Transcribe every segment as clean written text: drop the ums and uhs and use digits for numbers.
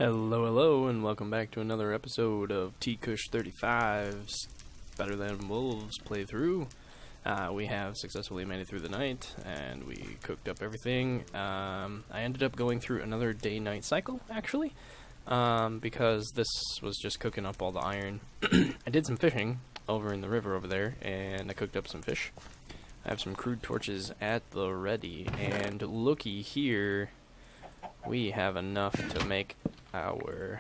Hello, hello, and welcome back to another episode of T-Kush 35's Better Than Wolves playthrough. We have successfully made it through the night, and we cooked up everything. I ended up going through another day-night cycle, actually, because this was just cooking up all the iron. I did some fishing over in the river over there, and I cooked up some fish. I have some crude torches at the ready, and looky here, we have enough to make our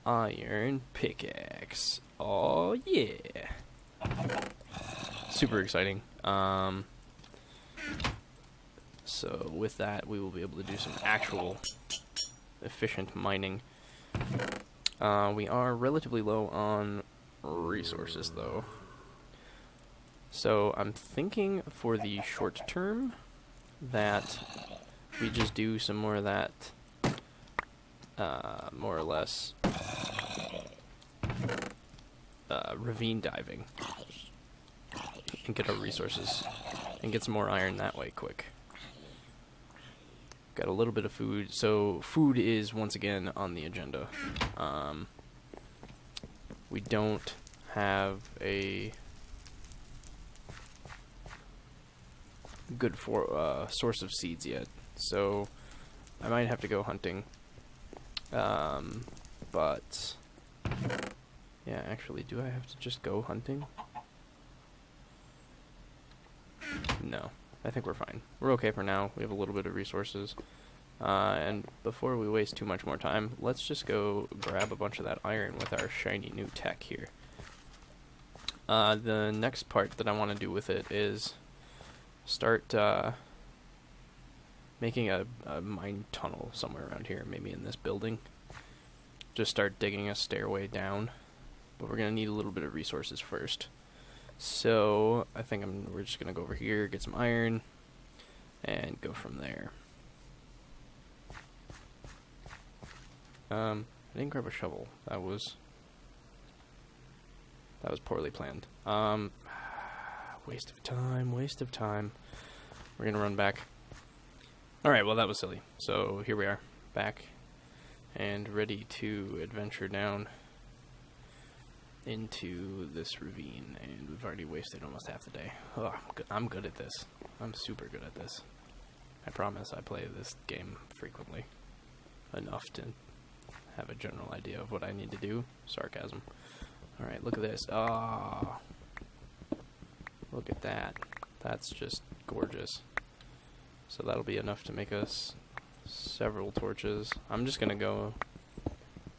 iron pickaxe. Oh yeah, super exciting. So with that, we will be able to do some actual efficient mining. We are relatively low on resources though, so I'm thinking for the short term that we just do some more of that, more or less, ravine diving and get our resources and get some more iron that way quick. Got a little bit of food, so food is once again on the agenda. We don't have a good source of seeds yet, so I might have to go hunting. But yeah, actually, do I have to just go hunting? No, I think we're fine. We're okay for now. We have a little bit of resources. And before we waste too much more time, let's just go grab a bunch of that iron with our shiny new tech here. The next part that I want to do with it is start making a mine tunnel somewhere around here, maybe in this building. Just start digging a stairway down, but we're gonna need a little bit of resources first. So I think we're just gonna go over here, get some iron, and go from there. I didn't grab a shovel. That was poorly planned. Waste of time. Waste of time. We're gonna run back. Alright, well that was silly. So here we are, back, and ready to adventure down into this ravine, and we've already wasted almost half the day. Oh, I'm good at this. I'm super good at this. I promise I play this game frequently. Enough to have a general idea of what I need to do. Sarcasm. Alright, look at this. Ah, look at that. That's just gorgeous. So that'll be enough to make us several torches. I'm just gonna go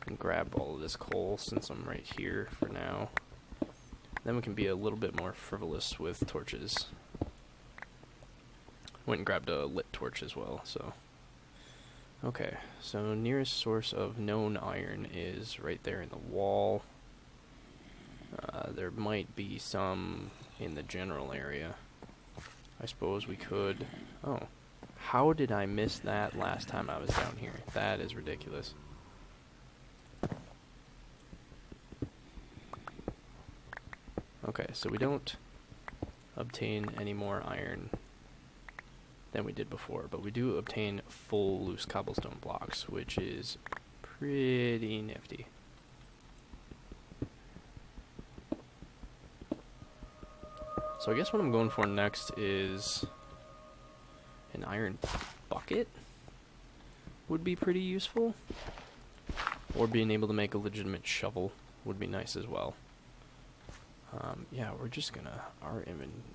and grab all of this coal since I'm right here for now. Then we can be a little bit more frivolous with torches. Went and grabbed a lit torch as well, so. Okay, so nearest source of known iron is right there in the wall. There might be some in the general area. I suppose we could. Oh, how did I miss that last time I was down here? That is ridiculous. Okay, so we don't obtain any more iron than we did before, but we do obtain full loose cobblestone blocks, which is pretty nifty. So I guess what I'm going for next is an iron bucket would be pretty useful, or being able to make a legitimate shovel would be nice as well. Yeah, we're just gonna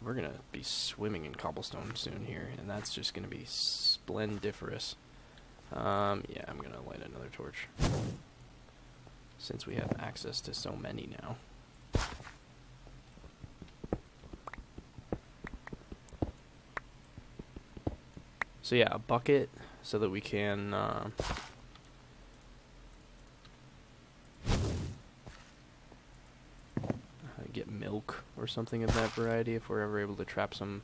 we're gonna be swimming in cobblestone soon here, and that's just gonna be splendiferous. Yeah, I'm gonna light another torch since we have access to so many now. So yeah, a bucket so that we can get milk or something of that variety if we're ever able to trap some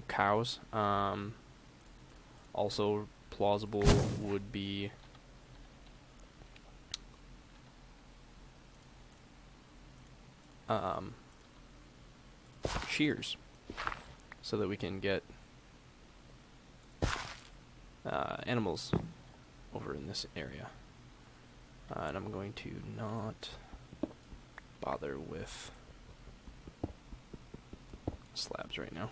cows. Also plausible would be shears so that we can get animals over in this area. And I'm going to not bother with slabs right now,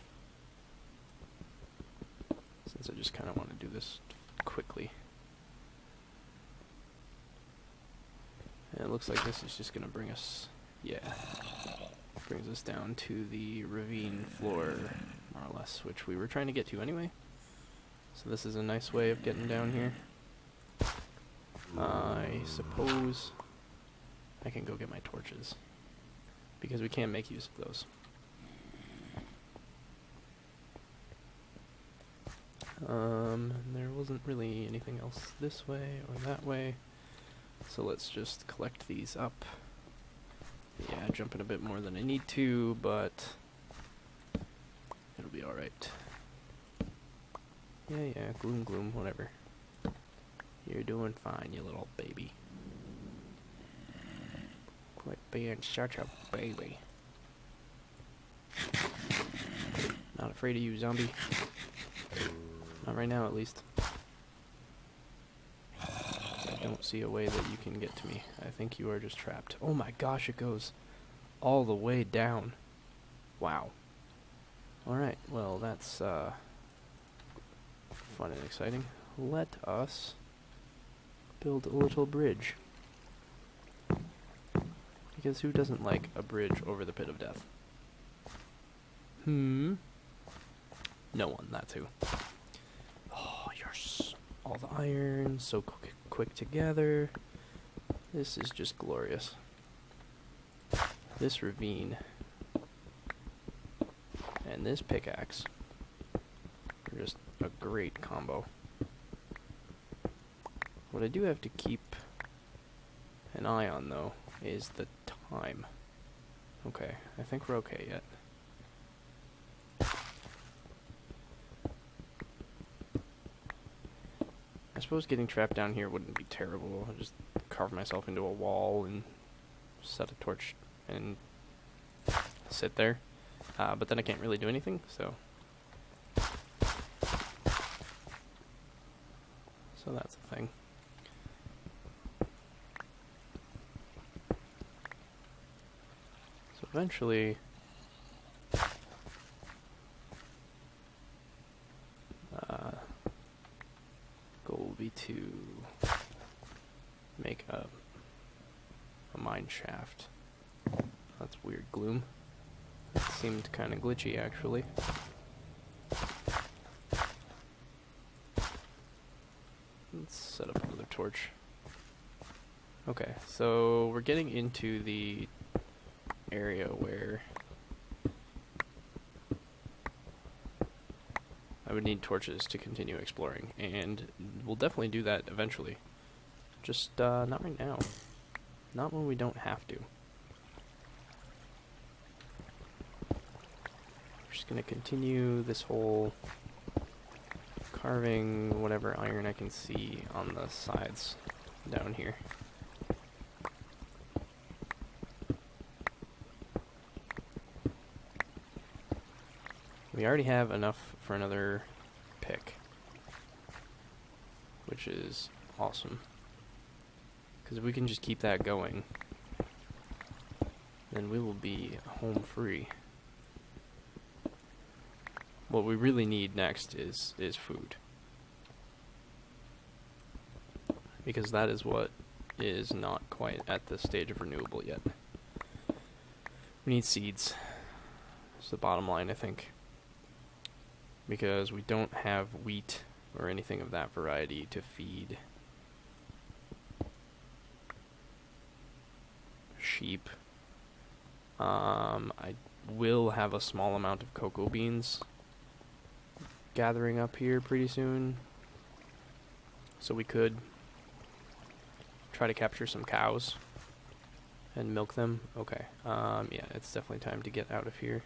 since I just kind of want to do this quickly. And it looks like this is just going to bring us, brings us down to the ravine floor, more or less, which we were trying to get to anyway. So this is a nice way of getting down here. I suppose I can go get my torches, because we can make use of those. There wasn't really anything else this way or that way, so let's just collect these up. Yeah, jumping a bit more than I need to, but it'll be alright. Yeah, gloom, whatever. You're doing fine, you little baby. Quit being such a baby. Not afraid of you, zombie. Not right now, at least. I don't see a way that you can get to me. I think you are just trapped. Oh my gosh, it goes all the way down. Wow. Alright, well, that's fun and exciting. Let us build a little bridge. Because who doesn't like a bridge over the pit of death? No one, that's who. Oh, yes. All the iron, so quick together. This is just glorious. This ravine and this pickaxe are just a great combo. What I do have to keep an eye on, though, is the time. Okay, I think we're okay yet. I suppose getting trapped down here wouldn't be terrible. I'll just carve myself into a wall and set a torch and sit there. But then I can't really do anything, so... So that's the thing. So eventually... goal will be to make a mine shaft. That's weird, Gloom. That seemed kind of glitchy, actually. Let's set up another torch. Okay, so we're getting into the area where I would need torches to continue exploring, and we'll definitely do that eventually. Just not right now. Not when we don't have to. We're just gonna continue this whole carving whatever iron I can see on the sides down here. We already have enough for another pick, which is awesome. Because if we can just keep that going, then we will be home free. What we really need next is food. Because that is what is not quite at the stage of renewable yet. We need seeds. That's the bottom line, I think. Because we don't have wheat or anything of that variety to feed sheep. I will have a small amount of cocoa beans gathering up here pretty soon, so we could try to capture some cows and milk them. Okay, yeah, it's definitely time to get out of here.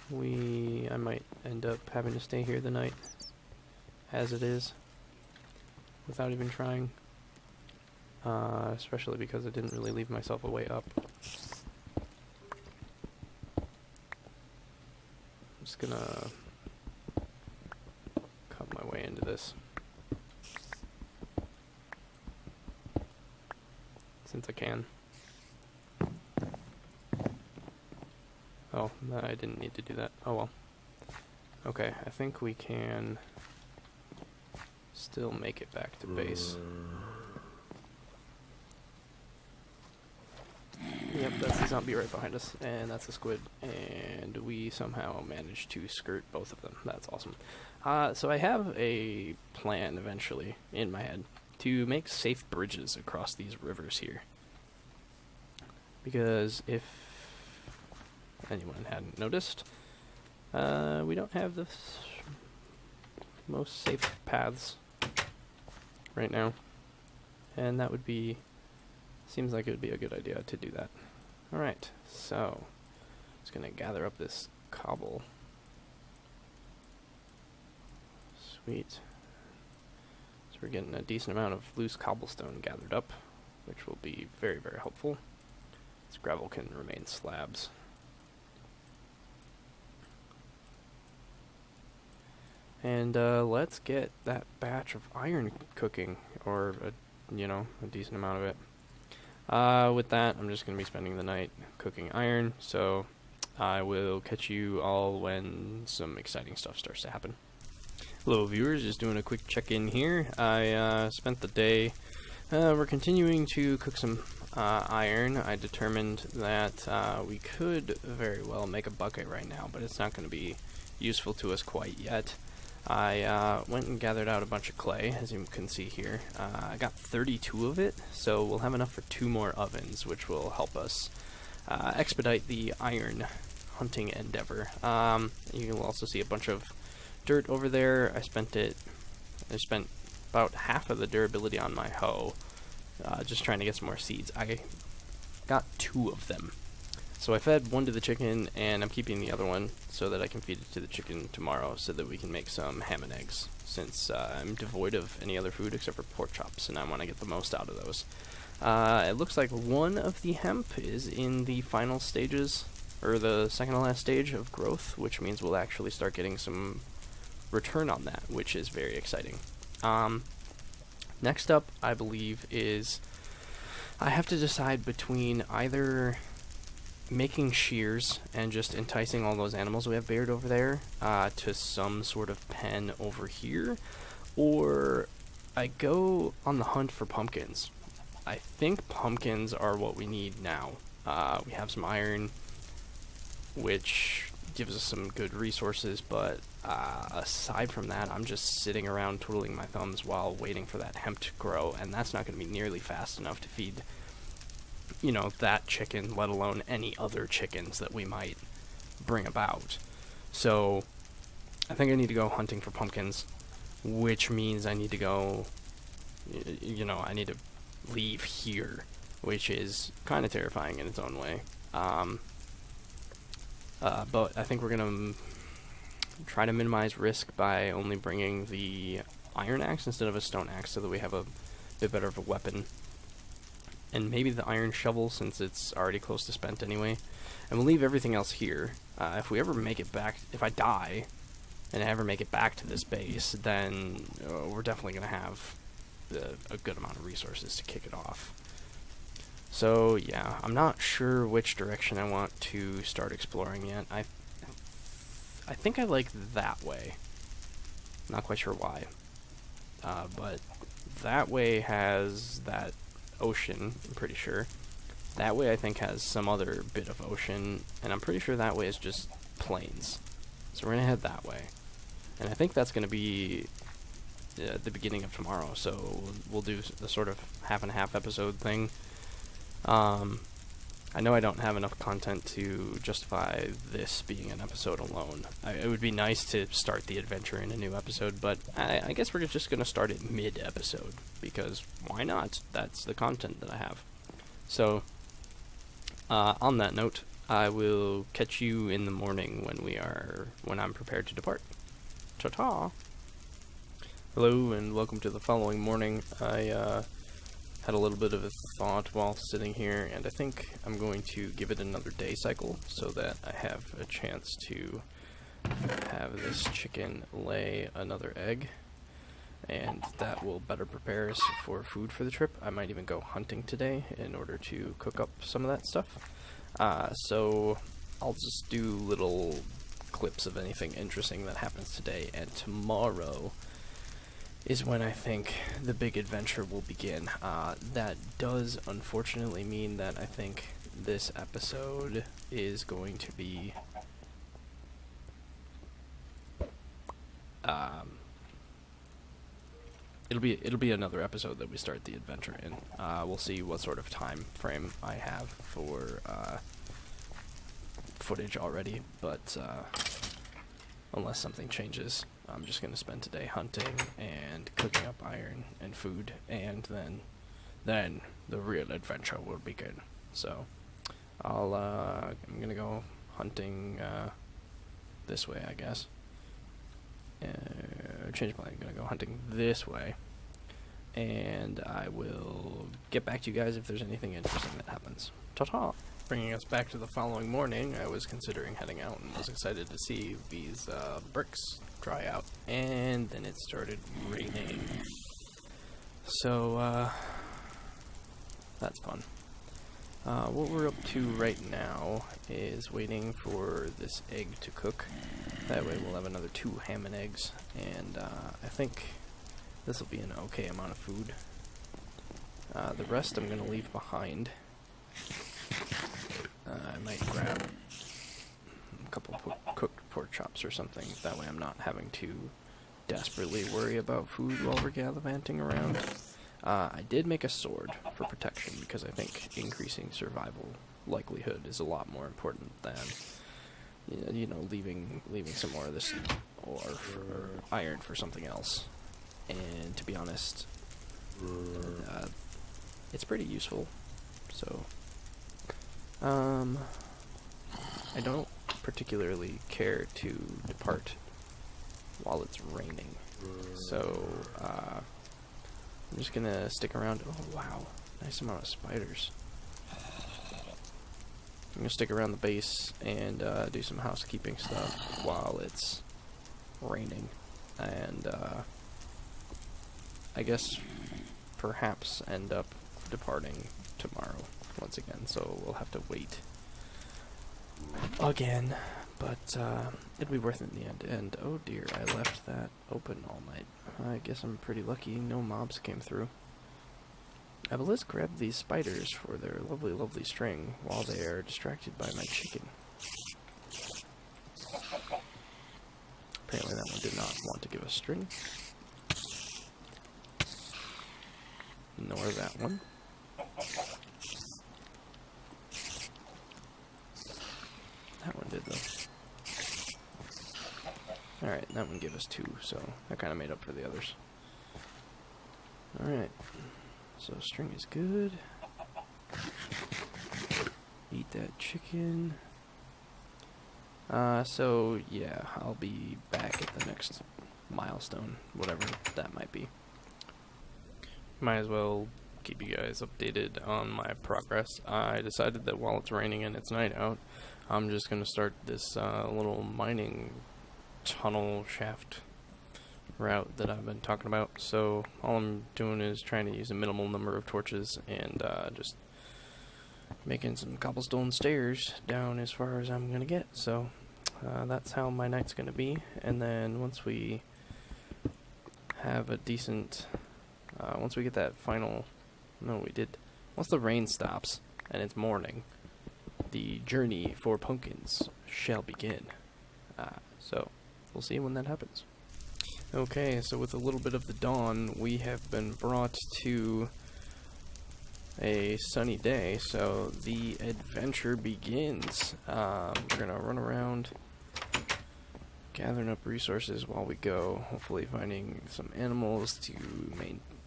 I might end up having to stay here the night, as it is, without even trying. Especially because I didn't really leave myself a way up. I'm just gonna cut my way into this. since I can. Oh, no, I didn't need to do that. Oh well. Okay, I think we can still make it back to base. Yep, that's the zombie right behind us, and that's a squid, and we somehow managed to skirt both of them. That's awesome. So I have a plan eventually in my head to make safe bridges across these rivers here. Because if anyone hadn't noticed, we don't have the most safe paths right now, and that would be, seems like it would be a good idea to do that. Alright, so just gonna gather up this cobble. Sweet. So we're getting a decent amount of loose cobblestone gathered up, which will be very, very helpful. This gravel can remain slabs. And let's get that batch of iron cooking, or a decent amount of it. With that, I'm just going to be spending the night cooking iron, so I will catch you all when some exciting stuff starts to happen. Hello viewers, just doing a quick check-in here. I spent the day, we're continuing to cook some iron. I determined that we could very well make a bucket right now, but it's not going to be useful to us quite yet. I went and gathered out a bunch of clay, as you can see here. I got 32 of it, so we'll have enough for 2 more ovens, which will help us expedite the iron hunting endeavor. You will also see a bunch of dirt over there. I spent about half of the durability on my hoe, just trying to get some more seeds. I got 2 of them. So I fed one to the chicken, and I'm keeping the other one so that I can feed it to the chicken tomorrow so that we can make some ham and eggs, since I'm devoid of any other food except for pork chops, and I want to get the most out of those. It looks like one of the hemp is in the final stages, or the second to last stage of growth, which means we'll actually start getting some return on that, which is very exciting. Next up, I believe, is I have to decide between either making shears and just enticing all those animals we have buried over there to some sort of pen over here, or I go on the hunt for pumpkins. I think pumpkins are what we need now. We have some iron, which gives us some good resources, but aside from that, I'm just sitting around twiddling my thumbs while waiting for that hemp to grow, and that's not going to be nearly fast enough to feed that chicken, let alone any other chickens that we might bring about. So I think I need to go hunting for pumpkins, which means I need to go, I need to leave here, which is kind of terrifying in its own way. But I think we're going to try to minimize risk by only bringing the iron axe instead of a stone axe so that we have a bit better of a weapon. And maybe the iron shovel, since it's already close to spent anyway. And we'll leave everything else here. If we ever make it back, if I die, and I ever make it back to this base, then we're definitely going to have a good amount of resources to kick it off. So, yeah, I'm not sure which direction I want to start exploring yet. I think I like that way. Not quite sure why. But that way has that ocean, I'm pretty sure. That way I think has some other bit of ocean, and I'm pretty sure that way is just plains. So we're going to head that way. And I think that's going to be the beginning of tomorrow, so we'll do the sort of half and half episode thing. I know I don't have enough content to justify this being an episode alone. It would be nice to start the adventure in a new episode, but I guess we're just going to start it mid-episode, because why not? That's the content that I have. So, on that note, I will catch you in the morning when I'm prepared to depart. Ta-ta! Hello, and welcome to the following morning. I had a little bit of a thought while sitting here, and I think I'm going to give it another day cycle so that I have a chance to have this chicken lay another egg. and that will better prepare us for food for the trip. I might even go hunting today in order to cook up some of that stuff. So I'll just do little clips of anything interesting that happens today, and tomorrow is when I think the big adventure will begin. That does unfortunately mean that I think this episode is going to be it'll be another episode that we start the adventure in. We'll see what sort of time frame I have for footage already, but unless something changes, I'm just going to spend today hunting and cooking up iron and food, and then the real adventure will begin. So I'm going to go hunting this way, I guess. Change plan. I'm going to go hunting this way, and I will get back to you guys if there's anything interesting that happens. Ta-ta! Bringing us back to the following morning, I was considering heading out and was excited to see these bricks dry out, and then it started raining. So that's fun. What we're up to right now is waiting for this egg to cook. That way we'll have another 2 ham and eggs, and I think this will be an okay amount of food. The rest I'm going to leave behind. I might grab a couple cooked pork chops or something. That way I'm not having to desperately worry about food while we're gallivanting around. I did make a sword for protection because I think increasing survival likelihood is a lot more important than leaving some more of this ore for iron for something else. And to be honest, it's pretty useful. So I don't particularly care to depart while it's raining, so I'm just gonna stick around. Oh wow, nice amount of spiders. I'm gonna stick around the base and do some housekeeping stuff while it's raining, and I guess perhaps end up departing tomorrow once again, so we'll have to wait again, but it'll be worth it in the end. And oh dear, I left that open all night. I guess I'm pretty lucky no mobs came through. But let's grab these spiders for their lovely, lovely string while they are distracted by my chicken. Apparently that one did not want to give us string. Nor that one. That one did, though. Alright, that one gave us 2, so that kind of made up for the others. Alright, so string is good. Eat that chicken. So yeah, I'll be back at the next milestone, whatever that might be. Might as well keep you guys updated on my progress. I decided that while it's raining and it's night out, I'm just going to start this little mining tunnel shaft route that I've been talking about. So all I'm doing is trying to use a minimal number of torches and just making some cobblestone stairs down as far as I'm going to get. So that's how my night's going to be. And then once we have a decent... once we get that final... No, we did. Once the rain stops and it's morning, the journey for pumpkins shall begin. So, we'll see when that happens. Okay, so with a little bit of the dawn, we have been brought to a sunny day, so the adventure begins. We're gonna run around, gathering up resources while we go, hopefully finding some animals to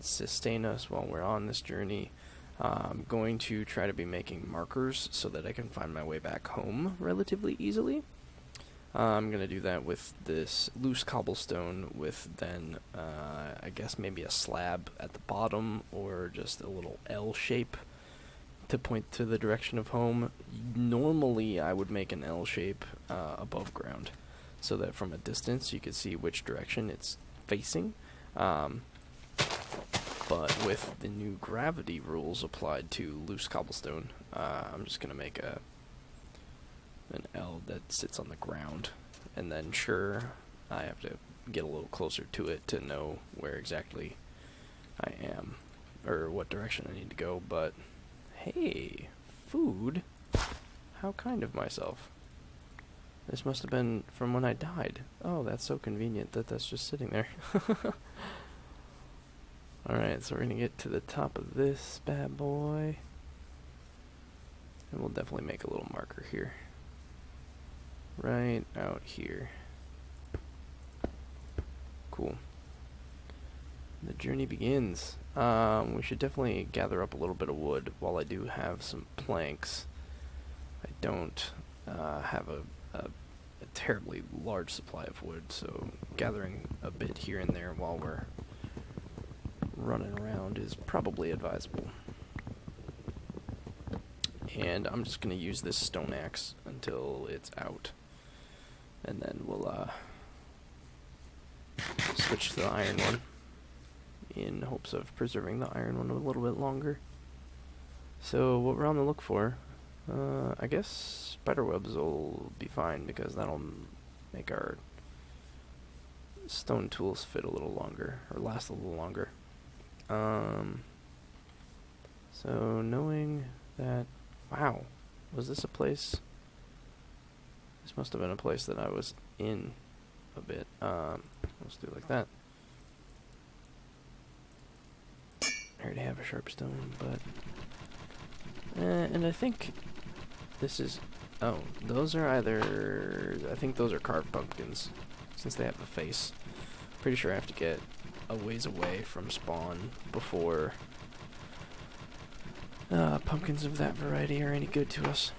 sustain us while we're on this journey. I'm going to try to be making markers so that I can find my way back home relatively easily. I'm going to do that with this loose cobblestone with then, I guess maybe a slab at the bottom or just a little L shape to point to the direction of home. Normally I would make an L shape above ground so that from a distance you could see which direction it's facing. but with the new gravity rules applied to loose cobblestone, I'm just gonna make an L that sits on the ground, and then sure, I have to get a little closer to it to know where exactly I am, or what direction I need to go, but hey, food? How kind of myself. This must have been from when I died. Oh, that's so convenient that that's just sitting there. Alright, so we're gonna get to the top of this bad boy. And we'll definitely make a little marker here. Right out here. Cool. The journey begins. We should definitely gather up a little bit of wood while I do have some planks. I don't have a terribly large supply of wood, so gathering a bit here and there while we're running around is probably advisable. And I'm just going to use this stone axe until it's out. And then we'll switch to the iron one in hopes of preserving the iron one a little bit longer. So what we're on the look for, I guess spiderwebs will be fine because that'll make our stone tools fit a little longer, or last a little longer. So knowing that, wow, was this a place? This must have been a place that I was in a bit. Let's do it like that. I already have a sharp stone, but and I think this is, oh, those are either, I think those are carved pumpkins, since they have a face. Pretty sure I have to get a ways away from spawn before pumpkins of that variety are any good to us.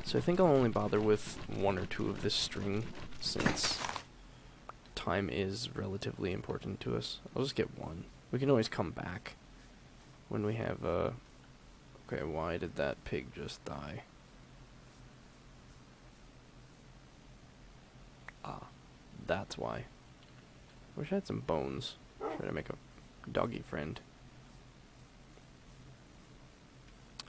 So I think I'll only bother with one or two of this string, since time is relatively important to us. I'll just get one. We can always come back when we have okay, why did that pig just die? Ah, that's why. Wish I had some bones. Try to make a doggy friend.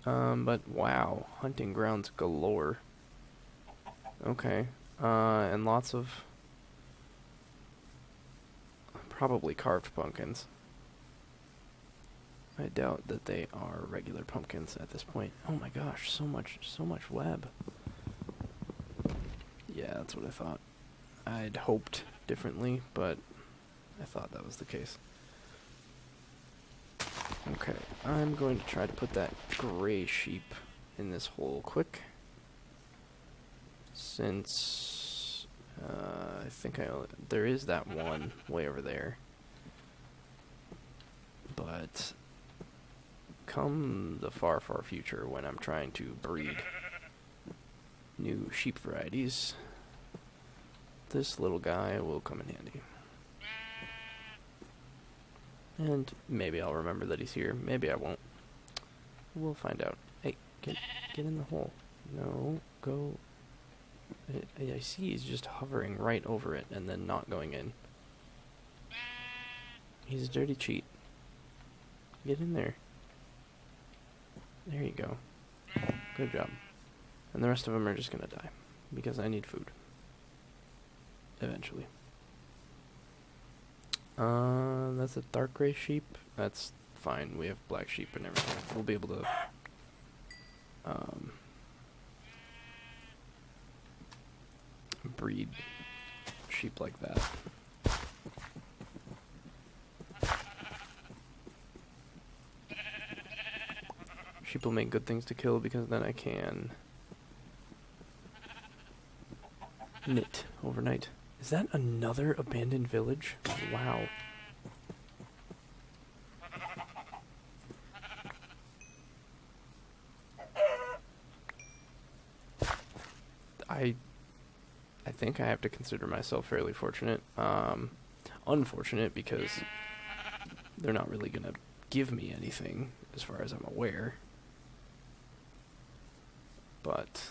But wow, hunting grounds galore. Okay, and lots of probably carved pumpkins. I doubt that they are regular pumpkins at this point. Oh my gosh, so much web. Yeah, that's what I thought. I'd hoped differently, but I thought that was the case. Okay, I'm going to try to put that gray sheep in this hole quick. Since I think there is that one way over there. But come the far, far future when I'm trying to breed new sheep varieties, this little guy will come in handy. And maybe I'll remember that he's here. Maybe I won't. We'll find out. Hey, get in the hole. No, go. I see he's just hovering right over it and then not going in. He's a dirty cheat. Get in there. There you go. Good job. And the rest of them are just gonna die. Because I need food. Eventually. That's a dark gray sheep. That's fine. We have black sheep and everything. We'll be able to breed sheep like that. Sheep will make good things to kill because then I can knit overnight. Is that another abandoned village? Wow. I think I have to consider myself fairly fortunate. Unfortunate because they're not really gonna give me anything as far as I'm aware. But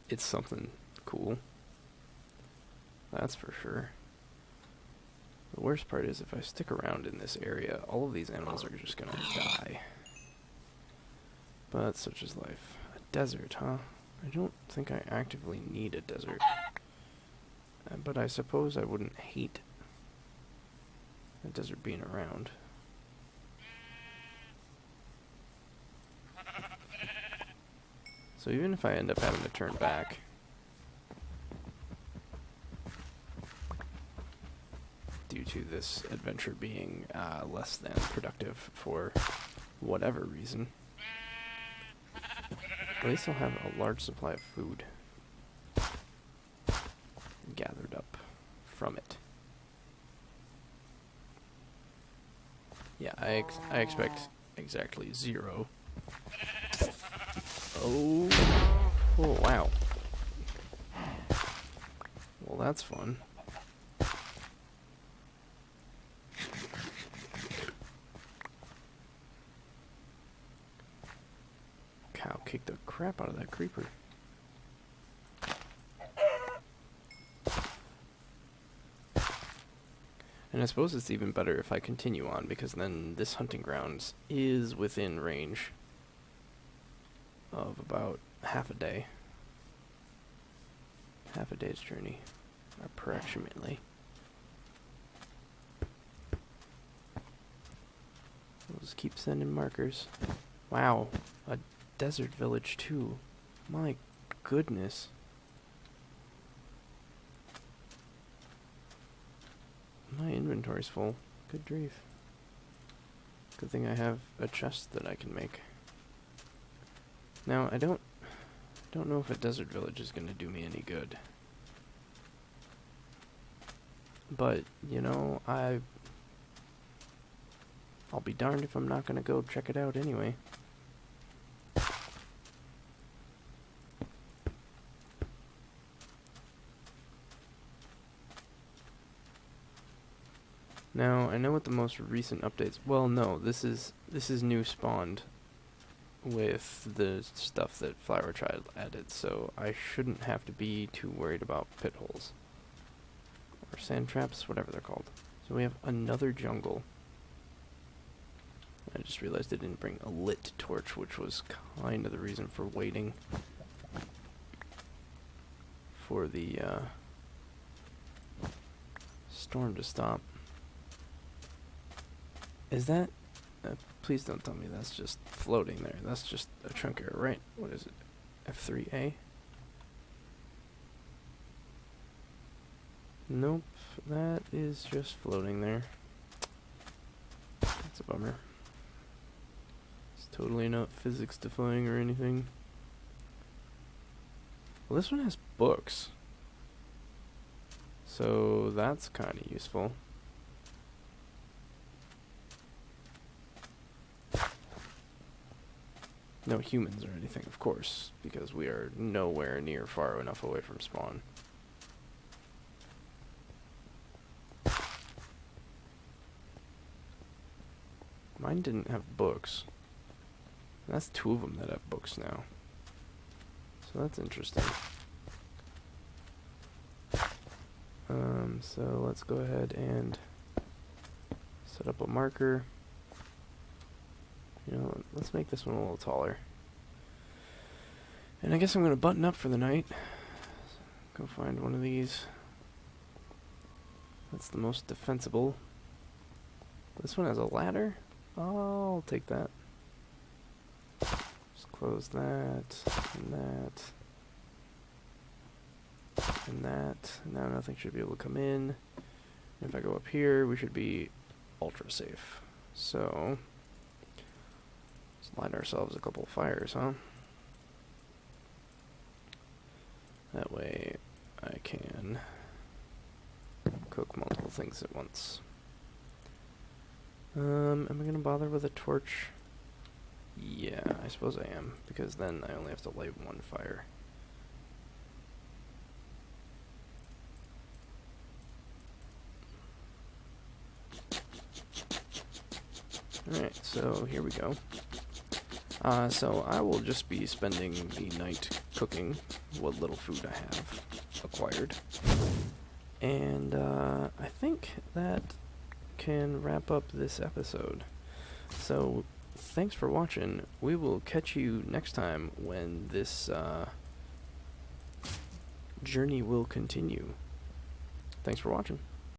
it's something cool. That's for sure. The worst part is if I stick around in this area, all of these animals are just gonna die. But such is life. A desert, huh? I don't think I actively need a desert. But I suppose I wouldn't hate a desert being around. So even if I end up having to turn back, due to this adventure being less than productive for whatever reason, at least I'll have a large supply of food gathered up from it. Yeah, I expect exactly 0. Oh, wow. Well, that's fun. Cow kicked the crap out of that creeper. And I suppose it's even better if I continue on, because then this hunting grounds is within range of about half a day. Half a day's journey, approximately. We'll just keep sending markers. Wow, a desert village too. My goodness. My inventory's full. Good grief. Good thing I have a chest that I can make. Now, I don't know if a desert village is going to do me any good. But, you know, I'll be darned if I'm not going to go check it out anyway. Now, I know what the most recent updates... Well, no, this is new spawned with the stuff that Flower Child added, so I shouldn't have to be too worried about pit holes. Or sand traps, whatever they're called. So we have another jungle. I just realized I didn't bring a lit torch, which was kind of the reason for waiting for the storm to stop. Is that... please don't tell me that's just floating there. That's just a chunk error, right? What is it? F3A? Nope, that is just floating there. That's a bummer. It's totally not physics defying or anything. Well, this one has books. So that's kind of useful. No humans or anything, of course, because we are nowhere near far enough away from spawn. Mine didn't have books. That's 2 of them that have books now. So that's interesting. So let's go ahead and set up a marker. You know, let's make this one a little taller. And I guess I'm going to button up for the night. Go find one of these. That's the most defensible. This one has a ladder? Oh, I'll take that. Just close that, and that, and that. Now nothing should be able to come in. If I go up here, we should be ultra safe. So... light ourselves a couple fires, huh? That way I can cook multiple things at once. Am I gonna bother with a torch? Yeah, I suppose I am, because then I only have to light 1 fire. Alright, so here we go. So I will just be spending the night cooking what little food I have. acquired. And I think that can wrap up this episode. So thanks for watching. We will catch you next time when this journey will continue. Thanks for watching.